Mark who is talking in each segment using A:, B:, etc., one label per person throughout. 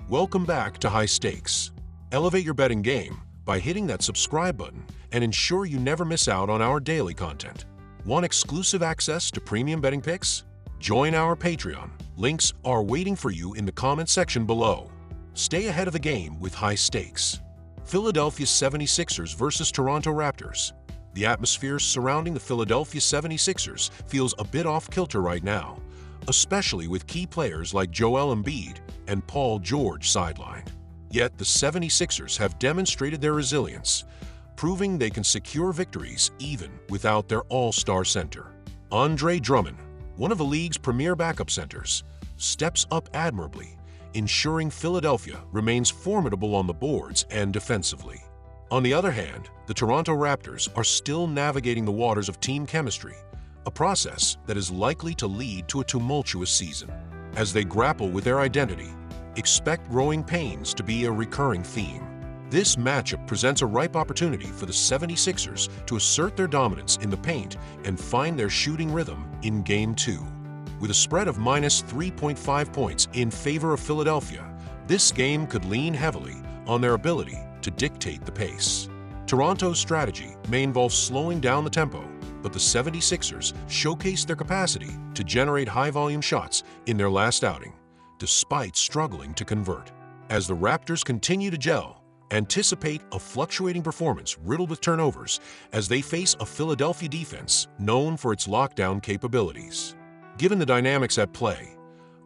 A: Welcome back to High Stakes. Elevate your betting game by hitting that subscribe button and ensure you never miss out on our daily content. Want exclusive access to premium betting picks? Join our Patreon. Links are waiting for you in the comment section below. Stay ahead of the game with High Stakes. Philadelphia 76ers versus Toronto Raptors. The atmosphere surrounding the Philadelphia 76ers feels a bit off-kilter right now, especially with key players like Joel Embiid and Paul George sidelined. Yet the 76ers have demonstrated their resilience, proving they can secure victories even without their all-star center. Andre Drummond, one of the league's premier backup centers, steps up admirably, ensuring Philadelphia remains formidable on the boards and defensively. On the other hand, the Toronto Raptors are still navigating the waters of team chemistry, a process that is likely to lead to a tumultuous season. As they grapple with their identity, expect growing pains to be a recurring theme. This matchup presents a ripe opportunity for the 76ers to assert their dominance in the paint and find their shooting rhythm in Game 2. With a spread of minus 3.5 points in favor of Philadelphia, this game could lean heavily on their ability to dictate the pace. Toronto's strategy may involve slowing down the tempo, but the 76ers showcased their capacity to generate high-volume shots in their last outing, despite struggling to convert. As the Raptors continue to gel, anticipate a fluctuating performance riddled with turnovers as they face a Philadelphia defense known for its lockdown capabilities. Given the dynamics at play,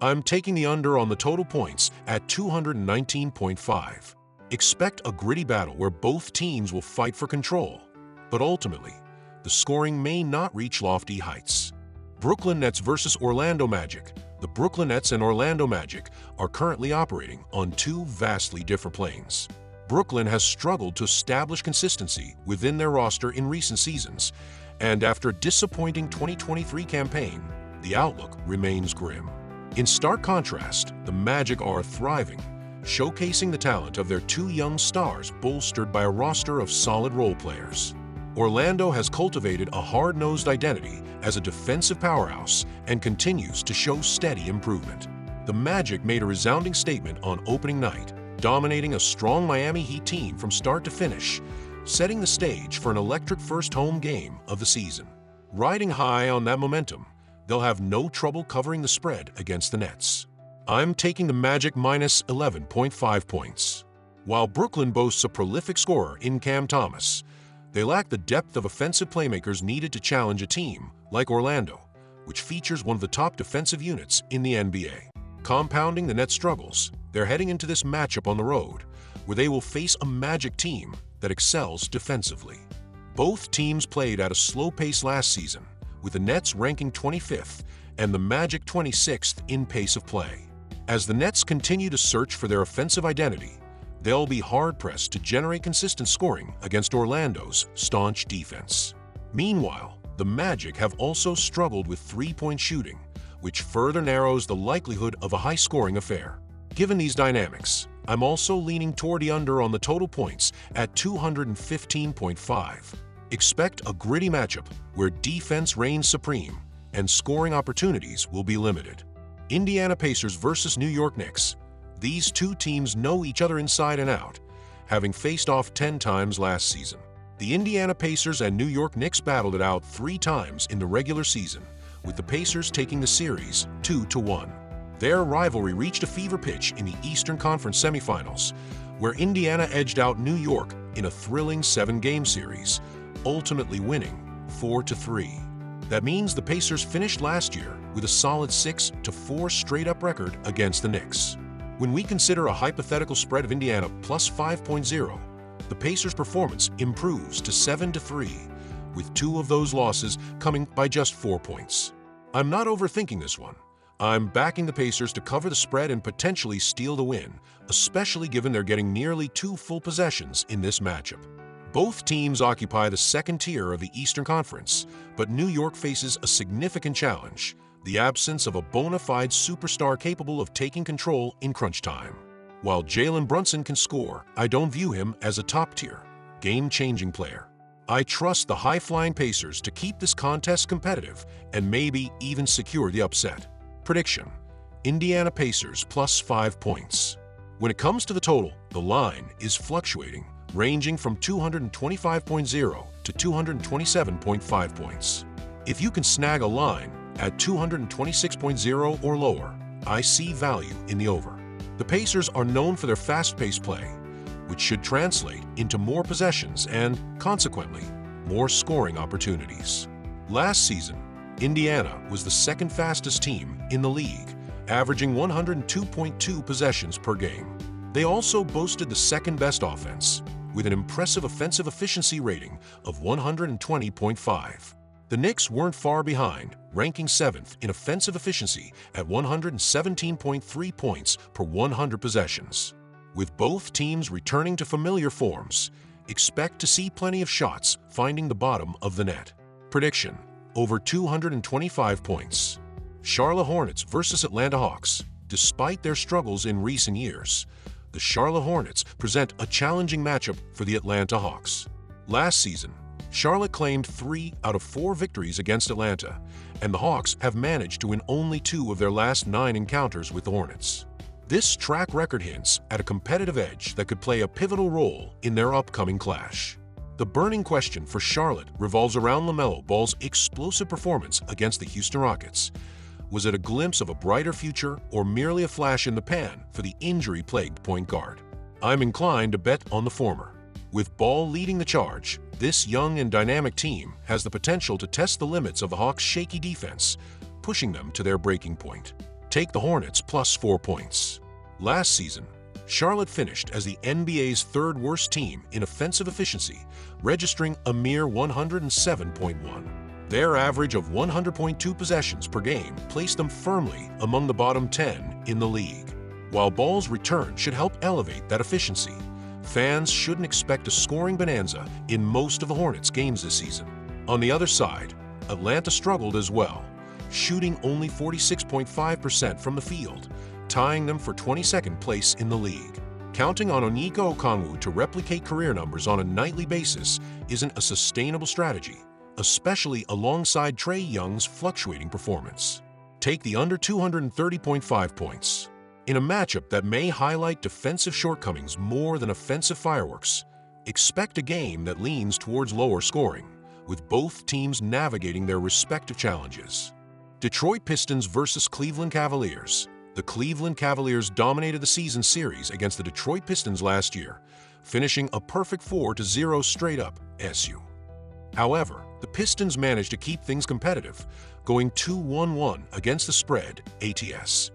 A: I'm taking the under on the total points at 219.5. Expect a gritty battle where both teams will fight for control, but ultimately, the scoring may not reach lofty heights. Brooklyn Nets versus Orlando Magic. The Brooklyn Nets and Orlando Magic are currently operating on two vastly different planes. Brooklyn has struggled to establish consistency within their roster in recent seasons, and after a disappointing 2023 campaign, the outlook remains grim. In stark contrast, the Magic are thriving, showcasing the talent of their two young stars bolstered by a roster of solid role players. Orlando has cultivated a hard-nosed identity as a defensive powerhouse and continues to show steady improvement. The Magic made a resounding statement on opening night, dominating a strong Miami Heat team from start to finish, setting the stage for an electric first home game of the season. Riding high on that momentum, they'll have no trouble covering the spread against the Nets. I'm taking the Magic minus 11.5 points. While Brooklyn boasts a prolific scorer in Cam Thomas, they lack the depth of offensive playmakers needed to challenge a team like Orlando, which features one of the top defensive units in the NBA. Compounding the Nets' struggles, they're heading into this matchup on the road, where they will face a Magic team that excels defensively. Both teams played at a slow pace last season, with the Nets ranking 25th and the Magic 26th in pace of play. As the Nets continue to search for their offensive identity, they'll be hard-pressed to generate consistent scoring against Orlando's staunch defense. Meanwhile, the Magic have also struggled with three-point shooting, which further narrows the likelihood of a high-scoring affair. Given these dynamics, I'm also leaning toward the under on the total points at 215.5. Expect a gritty matchup where defense reigns supreme and scoring opportunities will be limited. Indiana Pacers versus New York Knicks. These two teams know each other inside and out, having faced off 10 times last season. The Indiana Pacers and New York Knicks battled it out 3 times in the regular season, with the Pacers taking the series 2-1. Their rivalry reached a fever pitch in the Eastern Conference semifinals, where Indiana edged out New York in a thrilling 7-game series, ultimately winning 4-3. That means the Pacers finished last year with a solid 6-4 straight-up record against the Knicks. When we consider a hypothetical spread of Indiana plus 5.0, the Pacers' performance improves to 7-3, with 2 of those losses coming by just 4 points. I'm not overthinking this one. I'm backing the Pacers to cover the spread and potentially steal the win, especially given they're getting nearly 2 full possessions in this matchup. Both teams occupy the second tier of the Eastern Conference, but New York faces a significant challenge: the absence of a bona fide superstar capable of taking control in crunch time. While Jalen Brunson can score, I don't view him as a top-tier, game-changing player. I trust the high-flying Pacers to keep this contest competitive and maybe even secure the upset. Prediction: Indiana Pacers plus 5 points. When it comes to the total, the line is fluctuating, ranging from 225.0 to 227.5 points. If you can snag a line at 226.0 or lower, I see value in the over. The Pacers are known for their fast-paced play, which should translate into more possessions and, consequently, more scoring opportunities. Last season, Indiana was the second fastest team in the league, averaging 102.2 possessions per game. They also boasted the second-best offense, with an impressive offensive efficiency rating of 120.5. The Knicks weren't far behind, ranking 7th in offensive efficiency at 117.3 points per 100 possessions. With both teams returning to familiar forms, expect to see plenty of shots finding the bottom of the net. Prediction: over 225 points. Charlotte Hornets versus Atlanta Hawks. Despite their struggles in recent years, the Charlotte Hornets present a challenging matchup for the Atlanta Hawks. Last season, Charlotte claimed 3 out of 4 victories against Atlanta, and the Hawks have managed to win only 2 of their last 9 encounters with the Hornets. This track record hints at a competitive edge that could play a pivotal role in their upcoming clash. The burning question for Charlotte revolves around LaMelo Ball's explosive performance against the Houston Rockets. Was it a glimpse of a brighter future or merely a flash in the pan for the injury-plagued point guard? I'm inclined to bet on the former. With Ball leading the charge, this young and dynamic team has the potential to test the limits of the Hawks' shaky defense, pushing them to their breaking point. Take the Hornets plus 4 points. Last season, Charlotte finished as the NBA's third-worst team in offensive efficiency, registering a mere 107.1. Their average of 100.2 possessions per game placed them firmly among the bottom 10 in the league. While Ball's return should help elevate that efficiency, fans shouldn't expect a scoring bonanza in most of the Hornets' games this season. On the other side, Atlanta struggled as well, shooting only 46.5% from the field, tying them for 22nd place in the league. Counting on Onyeka Okongwu to replicate career numbers on a nightly basis isn't a sustainable strategy, especially alongside Trae Young's fluctuating performance. Take the under 230.5 points. In a matchup that may highlight defensive shortcomings more than offensive fireworks, expect a game that leans towards lower scoring, with both teams navigating their respective challenges. Detroit Pistons versus Cleveland Cavaliers. The Cleveland Cavaliers dominated the season series against the Detroit Pistons last year, finishing a perfect 4-0 straight-up SU. However, the Pistons managed to keep things competitive, going 2-1-1 against the spread ATS.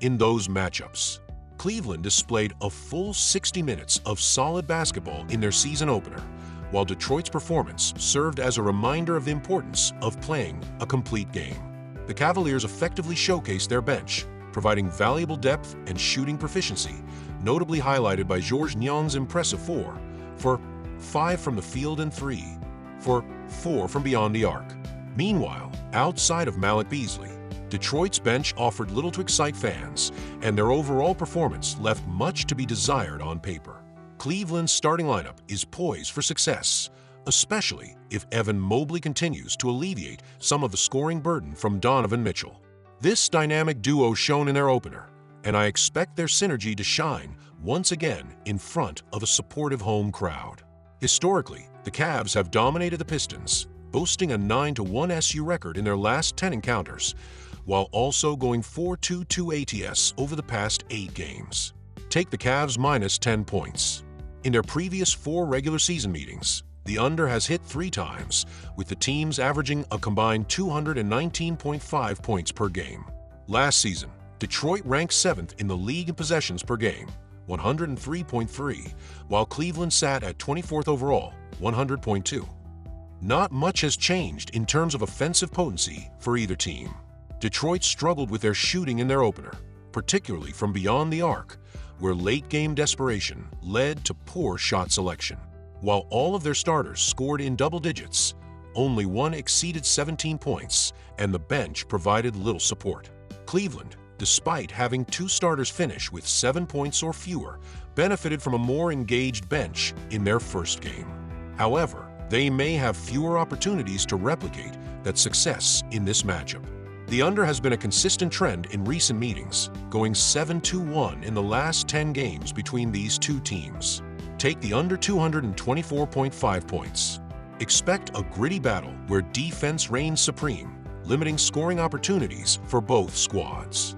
A: In those matchups, Cleveland displayed a full 60 minutes of solid basketball in their season opener, while Detroit's performance served as a reminder of the importance of playing a complete game. The Cavaliers effectively showcased their bench, providing valuable depth and shooting proficiency, notably highlighted by Georges Niang's impressive 4 for 5 from the field and 3 for 4 from beyond the arc. Meanwhile, outside of Malik Beasley, Detroit's bench offered little to excite fans, and their overall performance left much to be desired on paper. Cleveland's starting lineup is poised for success, especially if Evan Mobley continues to alleviate some of the scoring burden from Donovan Mitchell. This dynamic duo shone in their opener, and I expect their synergy to shine once again in front of a supportive home crowd. Historically, the Cavs have dominated the Pistons, boasting a 9-1 SU record in their last 10 encounters, while also going 4-2 ATS over the past 8 games. Take the Cavs minus 10 points. In their previous 4 regular season meetings, the under has hit 3 times, with the teams averaging a combined 219.5 points per game. Last season, Detroit ranked 7th in the league in possessions per game, 103.3, while Cleveland sat at 24th overall, 100.2. Not much has changed in terms of offensive potency for either team. Detroit struggled with their shooting in their opener, particularly from beyond the arc, where late-game desperation led to poor shot selection. While all of their starters scored in double digits, only one exceeded 17 points, and the bench provided little support. Cleveland, despite having 2 starters finish with 7 points or fewer, benefited from a more engaged bench in their first game. However, they may have fewer opportunities to replicate that success in this matchup. The under has been a consistent trend in recent meetings, going 7-1 in the last 10 games between these two teams. Take the under 224.5 points. Expect a gritty battle where defense reigns supreme, limiting scoring opportunities for both squads.